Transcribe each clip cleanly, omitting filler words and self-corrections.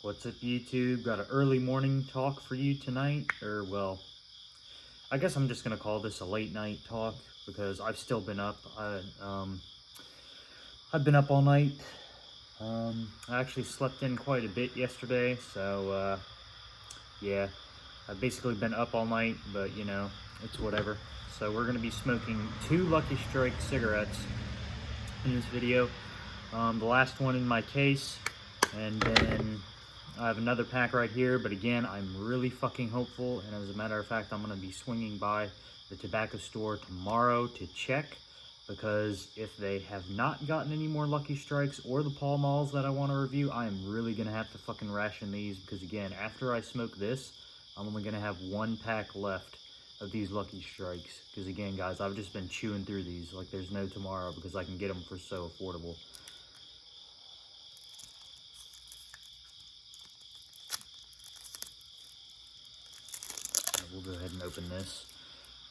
What's up, YouTube? Got an early morning talk for you tonight, or well, I guess I'm just gonna call this a late night talk because I've still been up. I've been up all night. I actually slept in quite a bit yesterday, so yeah, I've basically been up all night, but you know, it's whatever. So we're gonna be smoking 2 Lucky Strike cigarettes in this video. The last one in my case, and then I have another pack right here, but again, I'm really fucking hopeful, and as a matter of fact, I'm going to be swinging by the tobacco store tomorrow to check, because if they have not gotten any more Lucky Strikes or the Pall Malls that I want to review, I am really going to have to fucking ration these, because again, after I smoke this, I'm only going to have 1 pack left of these Lucky Strikes, because again, guys, I've just been chewing through these like there's no tomorrow, because I can get them for so affordable. We'll go ahead and open this.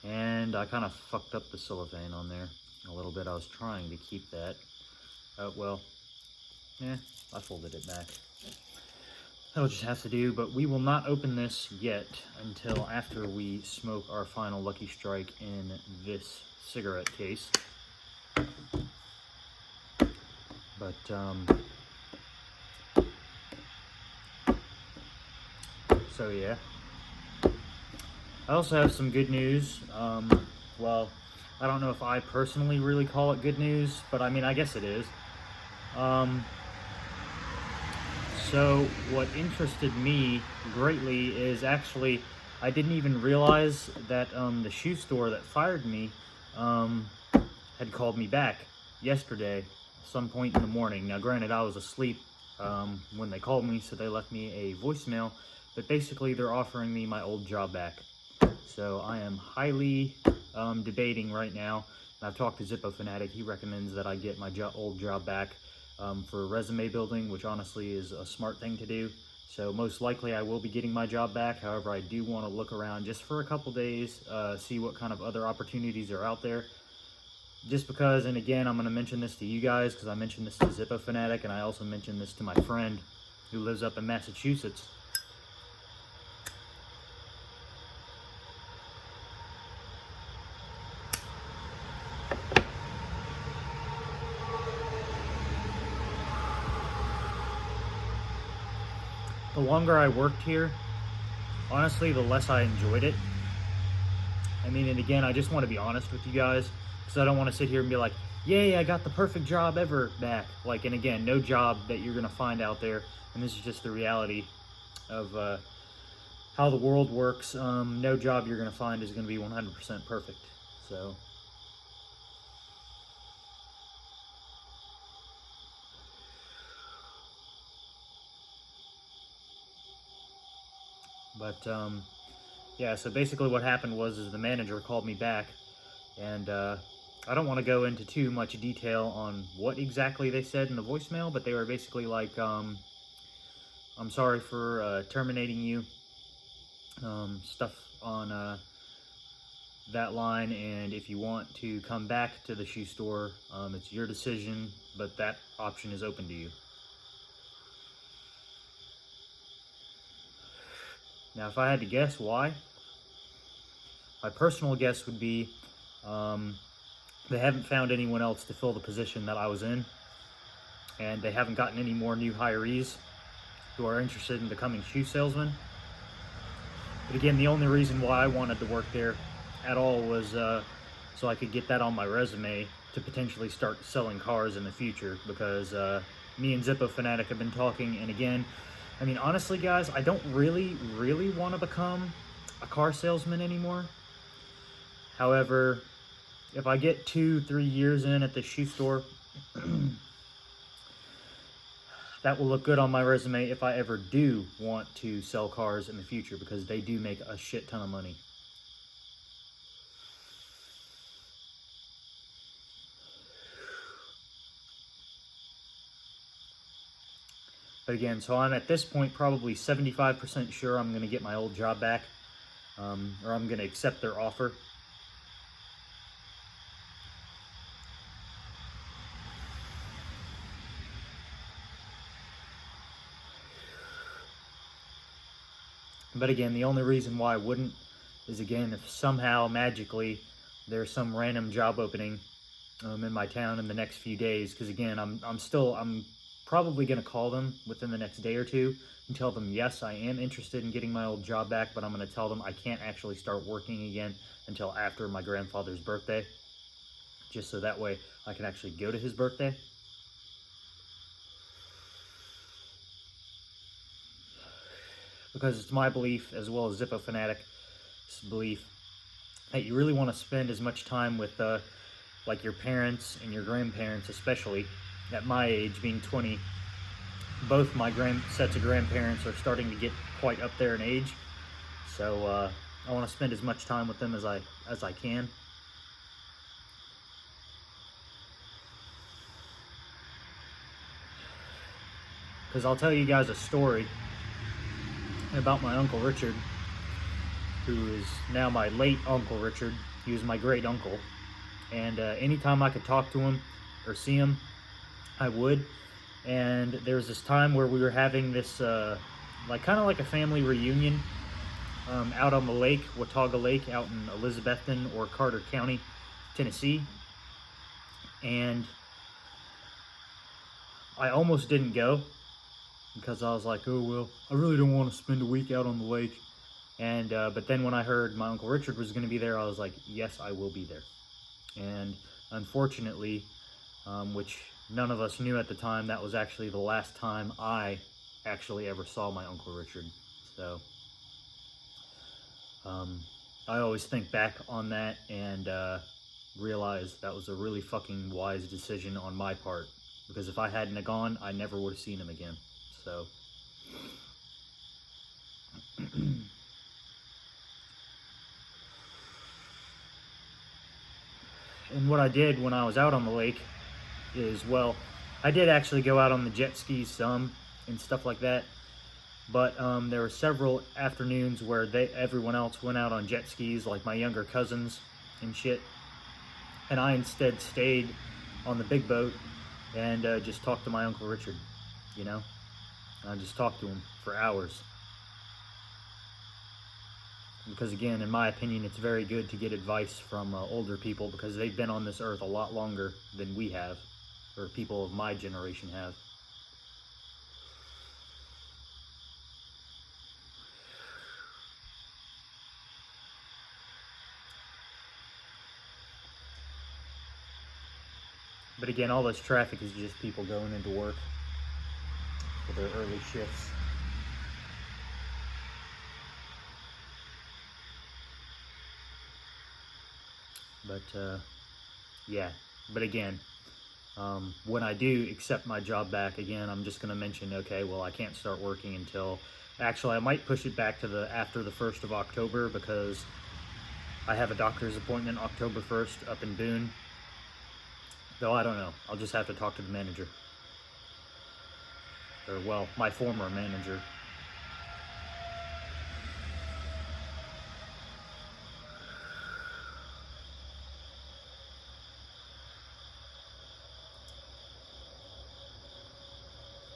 And I kind of fucked up the cellophane on there a little bit. I was trying to keep that. Well, I folded it back. That'll just have to do, but we will not open this yet until after we smoke our final Lucky Strike in this cigarette case. But, so yeah. I also have some good news. Well, I don't know if I personally really call it good news, but I mean, I guess it is. So what interested me greatly is actually, I didn't even realize that the shoe store that fired me had called me back yesterday, some point in the morning. Now, granted, I was asleep when they called me, so they left me a voicemail, but basically they're offering me my old job back. So I am highly debating right now. And I've talked to Zippo Fanatic. He recommends that I get my old job back for resume building, which honestly is a smart thing to do. So most likely I will be getting my job back. However, I do want to look around just for a couple days, see what kind of other opportunities are out there. Just because, and again, I'm going to mention this to you guys because I mentioned this to Zippo Fanatic, and I also mentioned this to my friend who lives up in Massachusetts. The longer I worked here, honestly, the less I enjoyed it. I mean, and again, I just want to be honest with you guys, because I don't want to sit here and be like, yay, I got the perfect job ever back. Like, and again, no job that you're going to find out there, and this is just the reality of how the world works. No job you're going to find is going to be 100% perfect. So, but yeah, so basically what happened was is the manager called me back, and I don't want to go into too much detail on what exactly they said in the voicemail, but they were basically like, I'm sorry for terminating you, stuff on that line, and if you want to come back to the shoe store, it's your decision, but that option is open to you. Now, if I had to guess why, my personal guess would be they haven't found anyone else to fill the position that I was in, and they haven't gotten any more new hirees who are interested in becoming shoe salesmen. But again, the only reason why I wanted to work there at all was so I could get that on my resume to potentially start selling cars in the future, because me and Zippo Fanatic have been talking, and again, I mean, honestly, guys, I don't really want to become a car salesman anymore. However, if I get 2-3 years in at the shoe store, that will look good on my resume if I ever do want to sell cars in the future, because they do make a shit ton of money. But again, so I'm at this point probably 75% sure I'm going to get my old job back, or I'm going to accept their offer. But again, the only reason why I wouldn't is, again, if somehow magically there's some random job opening in my town in the next few days. Because again, I'm probably going to call them within the next day or two and tell them, yes, I am interested in getting my old job back, but I'm going to tell them I can't actually start working again until after my grandfather's birthday, just so that way I can actually go to his birthday. Because it's my belief, as well as Zippo Fanatic's belief, that you really want to spend as much time with like your parents and your grandparents, especially at my age, being 20. Both my sets of grandparents are starting to get quite up there in age, so I want to spend as much time with them as I can. Because I'll tell you guys a story about my Uncle Richard, who is now my late Uncle Richard. He was my great uncle, and anytime I could talk to him or see him, I would. And there was this time where we were having this kind of like a family reunion out on the lake, Watauga Lake, out in Elizabethton or Carter County, Tennessee. And I almost didn't go because I was like, oh well, I really don't want to spend a week out on the lake. And but then when I heard my Uncle Richard was going to be there, I was like, yes, I will be there. And unfortunately, which none of us knew at the time, that was actually the last time I actually ever saw my Uncle Richard. So I always think back on that and realize that was a really fucking wise decision on my part, because if I hadn't have gone, I never would have seen him again. So and what I did when I was out on the lake is, well, I did actually go out on the jet skis some and stuff like that, but there were several afternoons where everyone else went out on jet skis, like my younger cousins and shit, and I instead stayed on the big boat and just talked to my Uncle Richard, you know? I just talked to him for hours. Because again, in my opinion, it's very good to get advice from older people, because they've been on this earth a lot longer than we have, or people of my generation have. But again, all this traffic is just people going into work for their early shifts. But yeah, but again, when I do accept my job back again, I'm just going to mention, okay, well, I can't start working until, actually, I might push it back to after the 1st of October, because I have a doctor's appointment October 1st up in Boone. Though I don't know. I'll just have to talk to the manager. Or, well, my former manager.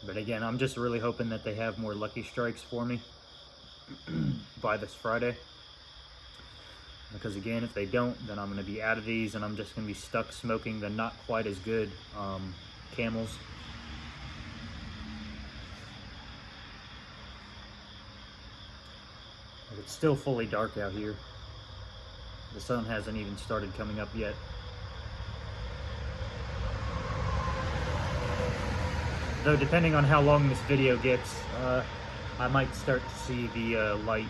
But again, I'm just really hoping that they have more Lucky Strikes for me by this Friday. Because again, if they don't, then I'm going to be out of these, and I'm just going to be stuck smoking the not quite as good Camels. It's still fully dark out here. The sun hasn't even started coming up yet. Though depending on how long this video gets, I might start to see the light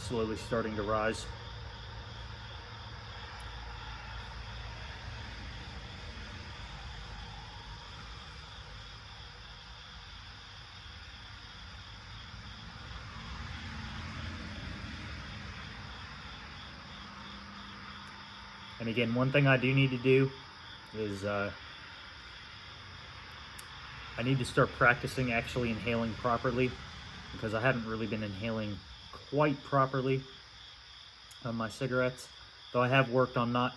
slowly starting to rise. And again, one thing I do need to do is I need to start practicing actually inhaling properly, because I haven't really been inhaling quite properly on my cigarettes. Though I have worked on not,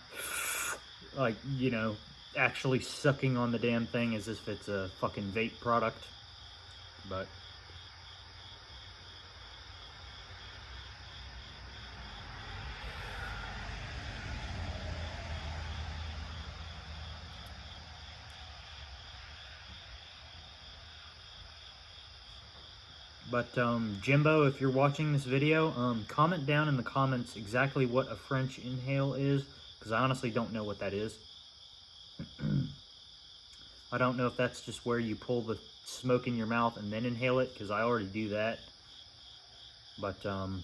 like, you know, actually sucking on the damn thing as if it's a fucking vape product. But But Jimbo, if you're watching this video, comment down in the comments exactly what a French inhale is, because I honestly don't know what that is. I don't know if that's just where you pull the smoke in your mouth and then inhale it, because I already do that. But, okay.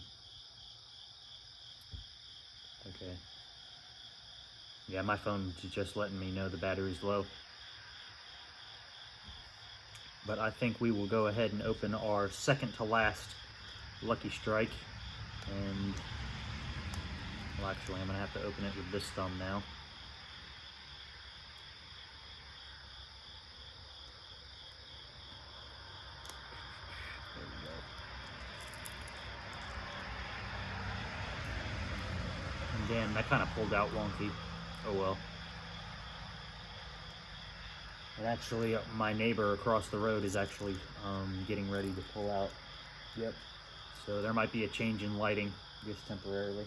Yeah, my phone is just letting me know the battery's low. But I think we will go ahead and open our second to last Lucky Strike. And, well, actually, I'm going to have to open it with this thumb now. There we go. And damn, that kind of pulled out wonky. Oh well. And actually, my neighbor across the road is actually getting ready to pull out. Yep. So there might be a change in lighting just temporarily.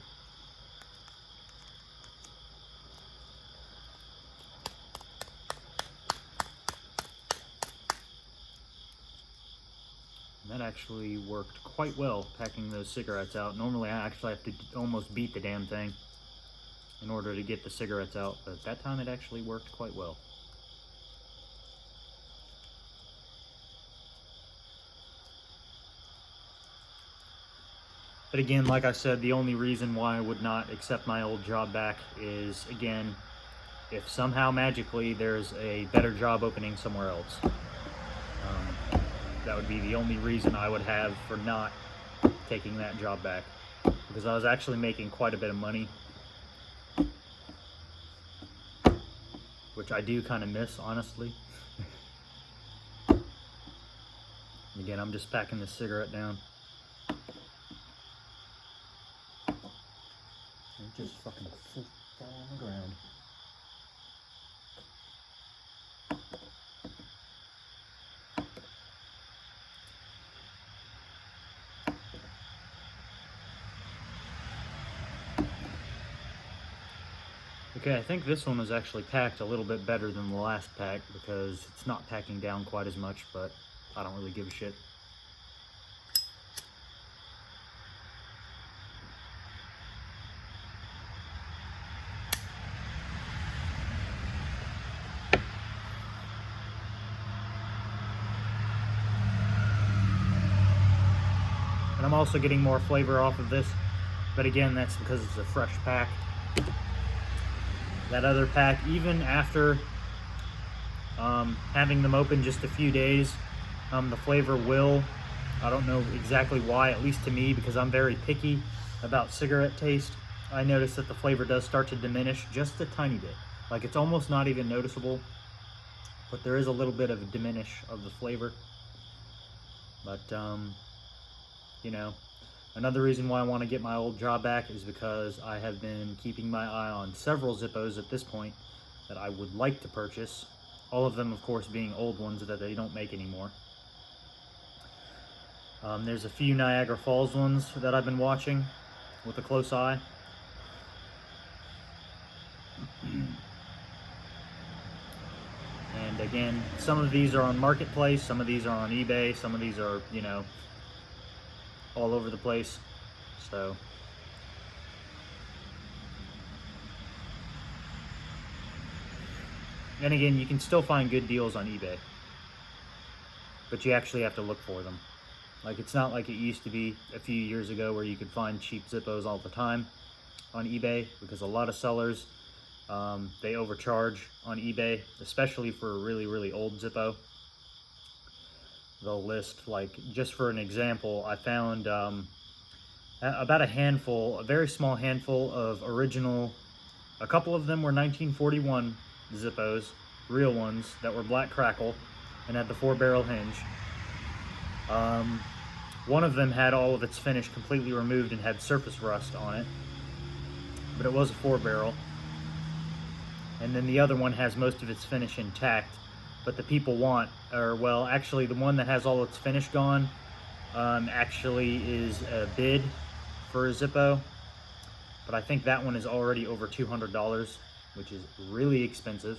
And that actually worked quite well, packing those cigarettes out. Normally I actually have to almost beat the damn thing in order to get the cigarettes out, but that time it actually worked quite well. But again, like I said, the only reason why I would not accept my old job back is, again, if somehow magically there's a better job opening somewhere else. That would be the only reason I would have for not taking that job back. Because I was actually making quite a bit of money, which I do kind of miss, honestly. Again, I'm just packing this cigarette down. And just fucking fall on the ground. Okay, I think this one was actually packed a little bit better than the last pack because it's not packing down quite as much, but I don't really give a shit. And I'm also getting more flavor off of this, but again, that's because it's a fresh pack. That other pack, even after having them open just a few days, the flavor will, I don't know exactly why, at least to me, because I'm very picky about cigarette taste, I notice that the flavor does start to diminish just a tiny bit. Like, it's almost not even noticeable, but there is a little bit of a diminish of the flavor. But, you know, another reason why I want to get my old job back is because I have been keeping my eye on several Zippos at this point that I would like to purchase. All of them, of course, being old ones that they don't make anymore. There's a few Niagara Falls ones that I've been watching with a close eye. And again, some of these are on Marketplace, some of these are on eBay, some of these are, you know, all over the place. So and again, you can still find good deals on eBay, but you actually have to look for them. Like, it's not like it used to be a few years ago where you could find cheap Zippos all the time on eBay, because a lot of sellers, they overcharge on eBay, especially for a really, really old Zippo. They'll list, like, just for an example, I found about a handful, a very small handful of original, a couple of them were 1941 Zippos, real ones, that were black crackle and had the 4-barrel hinge. One of them had all of its finish completely removed and had surface rust on it, but it was a 4-barrel. And then the other one has most of its finish intact, but the people want, or well, actually the one that has all its finish gone, actually is a bid for a Zippo, but I think that one is already over $200, which is really expensive.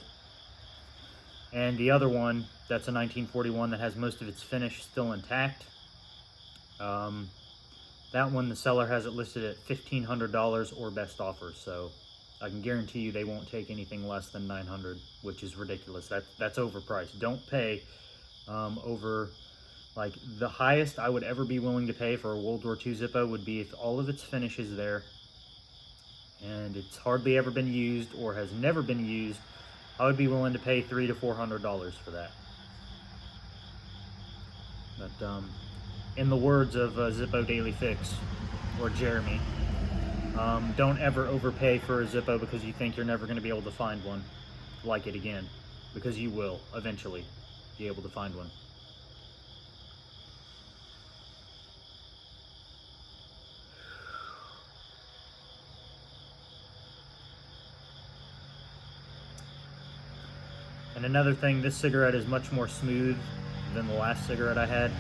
And the other one, that's a 1941 that has most of its finish still intact, That one, the seller has it listed at $1,500 or best offer, so I can guarantee you they won't take anything less than $900, which is ridiculous. That's overpriced. Don't pay over, like, the highest I would ever be willing to pay for a World War II Zippo would be if all of its finish is there and it's hardly ever been used or has never been used. I would be willing to pay $300 to $400 for that. But in the words of Zippo Daily Fix, or Jeremy, don't ever overpay for a Zippo because you think you're never going to be able to find one like it again, because you will eventually be able to find one. And another thing, this cigarette is much more smooth than the last cigarette I had.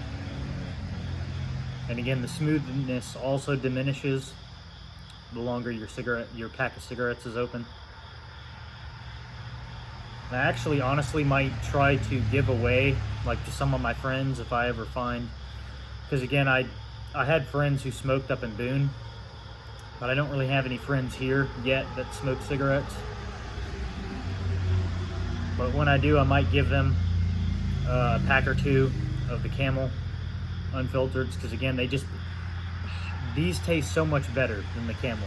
And again, the smoothness also diminishes the longer your pack of cigarettes is open. And I actually honestly might try to give away, like, to some of my friends if I ever find, because again, I had friends who smoked up in Boone, but I don't really have any friends here yet that smoke cigarettes. But when I do, I might give them a pack or two of the Camel unfiltered, because again, these taste so much better than the Camels.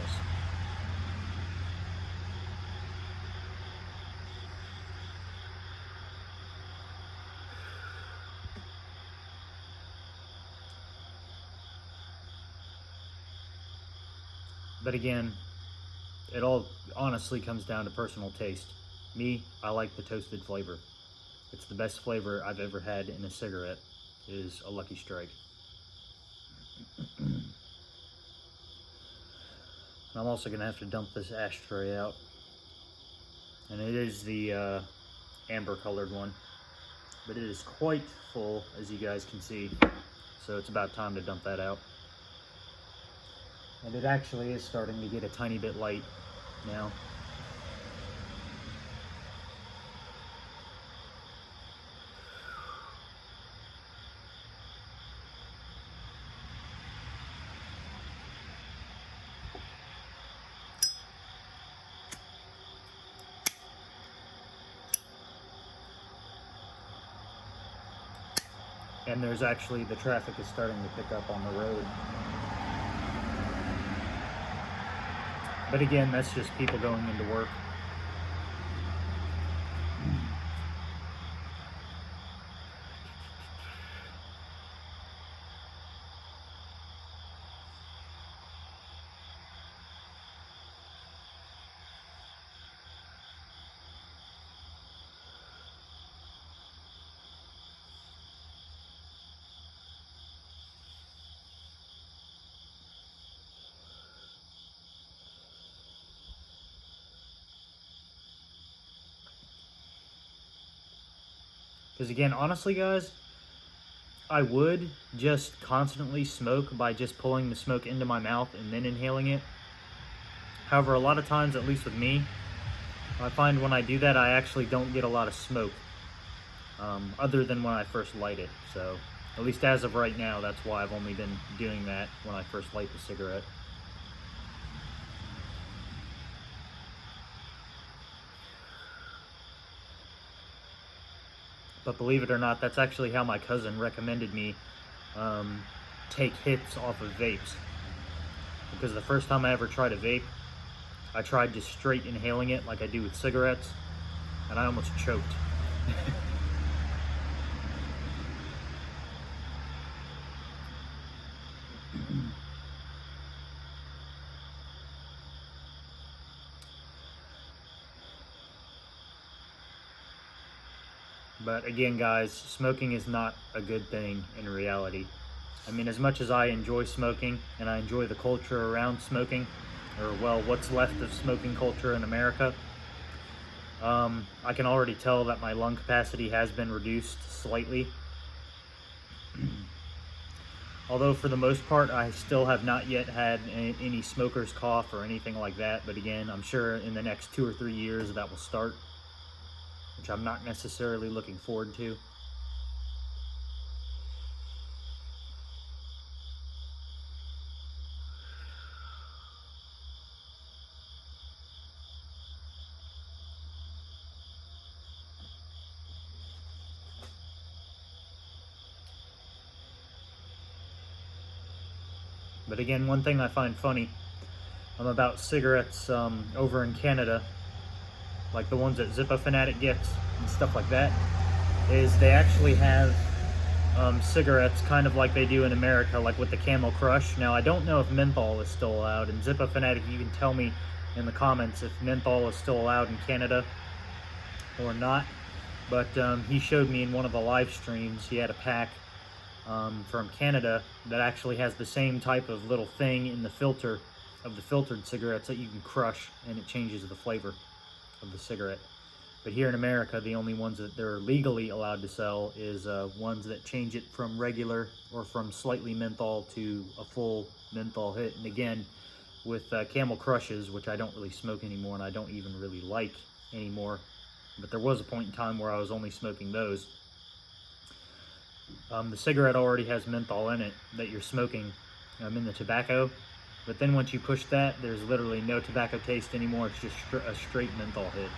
But again, it all honestly comes down to personal taste. Me, I like the toasted flavor. It's the best flavor I've ever had in a cigarette, is a Lucky Strike. I'm also going to have to dump this ashtray out. And it is the amber colored one. But it is quite full, as you guys can see. So it's about time to dump that out. And it actually is starting to get a tiny bit light now. And there's actually, the traffic is starting to pick up on the road. But again, that's just people going into work. Because again, honestly guys, I would just constantly smoke by just pulling the smoke into my mouth and then inhaling it. However, a lot of times, at least with me, I find when I do that, I actually don't get a lot of smoke, other than when I first light it. So, at least as of right now, that's why I've only been doing that when I first light the cigarette. But believe it or not, that's actually how my cousin recommended me take hits off of vapes. Because the first time I ever tried a vape, I tried just straight inhaling it like I do with cigarettes, and I almost choked. But again, guys, smoking is not a good thing in reality. I mean, as much as I enjoy smoking and I enjoy the culture around smoking, or well, what's left of smoking culture in America, I can already tell that my lung capacity has been reduced slightly. Although for the most part, I still have not yet had any smoker's cough or anything like that. But again, I'm sure in the next 2 or 3 years that will start, which I'm not necessarily looking forward to. But again, one thing I find funny about cigarettes over in Canada, like the ones that Zippo Fanatic gets and stuff like that, is they actually have cigarettes kind of like they do in America, like with the Camel Crush. Now, I don't know if menthol is still allowed, and Zippo Fanatic, you can tell me in the comments if menthol is still allowed in Canada or not. But he showed me in one of the live streams, he had a pack from Canada that actually has the same type of little thing in the filter of the filtered cigarettes that you can crush, and it changes the flavor of the cigarette. But here in America, the only ones that they're legally allowed to sell is ones that change it from regular or from slightly menthol to a full menthol hit. And again, with Camel Crushes, which I don't really smoke anymore and I don't even really like anymore, but there was a point in time where I was only smoking those. The cigarette already has menthol in it that you're smoking in the tobacco. But then once you push that, there's literally no tobacco taste anymore. It's just a straight menthol hit.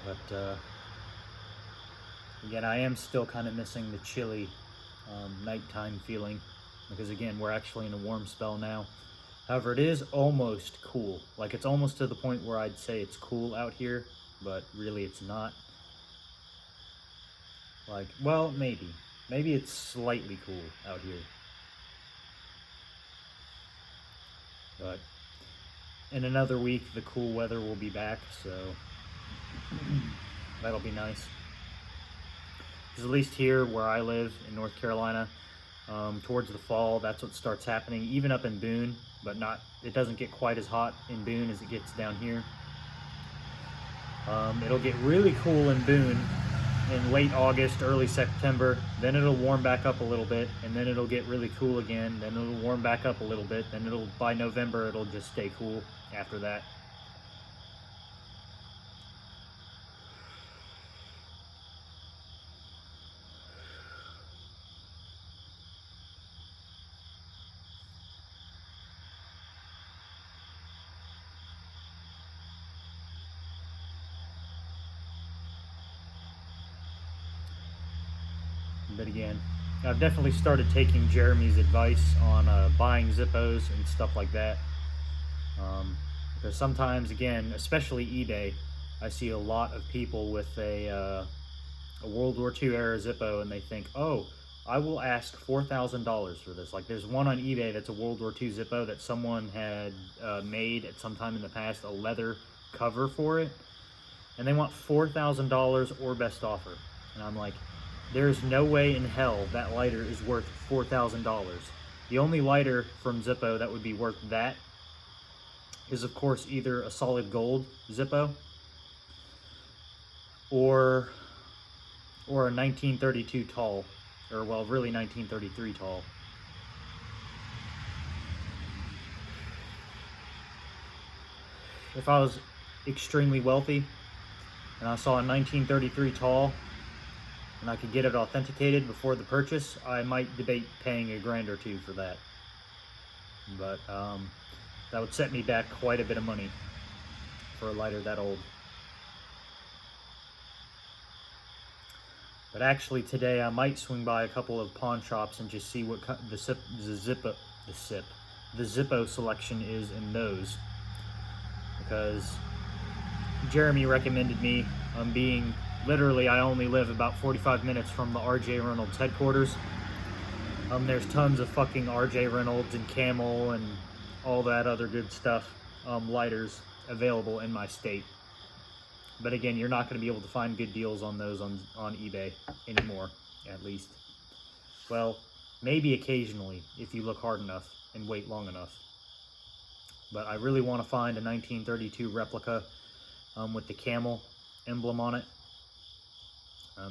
But again, I am still kind of missing the chilly nighttime feeling, because again, we're actually in a warm spell now. However, it is almost cool. Like, it's almost to the point where I'd say it's cool out here, but really it's not. Like, well, maybe. Maybe it's slightly cool out here. But in another week, the cool weather will be back, so that'll be nice. Because at least here where I live in North Carolina, towards the fall, that's what starts happening, even up in Boone, but not, it doesn't get quite as hot in Boone as it gets down here. It'll get really cool in Boone in late August, early September, then it'll warm back up a little bit, and then it'll get really cool again, then it'll warm back up a little bit, then by November, it'll just stay cool after that. But again, I've definitely started taking Jeremy's advice on buying Zippos and stuff like that. Because sometimes, again, especially eBay, I see a lot of people with a World War II era Zippo, and they think, oh, I will ask $4,000 for this. Like, there's one on eBay that's a World War II Zippo that someone had made at some time in the past, a leather cover for it, and they want $4,000 or best offer. And I'm like, there's no way in hell that lighter is worth $4,000. The only lighter from Zippo that would be worth that is, of course, either a solid gold Zippo or a 1932 tall, or well, really 1933 tall. If I was extremely wealthy and I saw a 1933 tall and I could get it authenticated before the purchase, I might debate paying $1,000 or $2 for that. But that would set me back quite a bit of money for a lighter that old. But actually today I might swing by a couple of pawn shops and just see what the Zippo selection is in those. Because Jeremy recommended me being, literally I only live about 45 minutes from the RJ Reynolds headquarters. There's tons of fucking RJ Reynolds and Camel and all that other good stuff, lighters available in my state. But again, you're not going to be able to find good deals on those on eBay anymore, at least. Well, maybe occasionally if you look hard enough and wait long enough. But I really want to find a 1932 replica with the Camel emblem on it.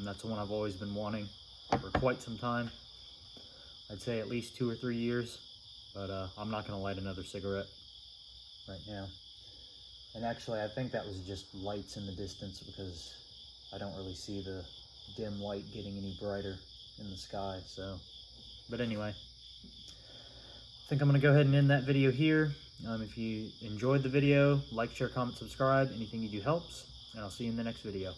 That's the one I've always been wanting for quite some time. I'd say at least 2 or 3 years, but I'm not going to light another cigarette right now. And actually, I think that was just lights in the distance, because I don't really see the dim light getting any brighter in the sky, so. But anyway, I think I'm going to go ahead and end that video here. If you enjoyed the video, like, share, comment, subscribe. Anything you do helps, and I'll see you in the next video.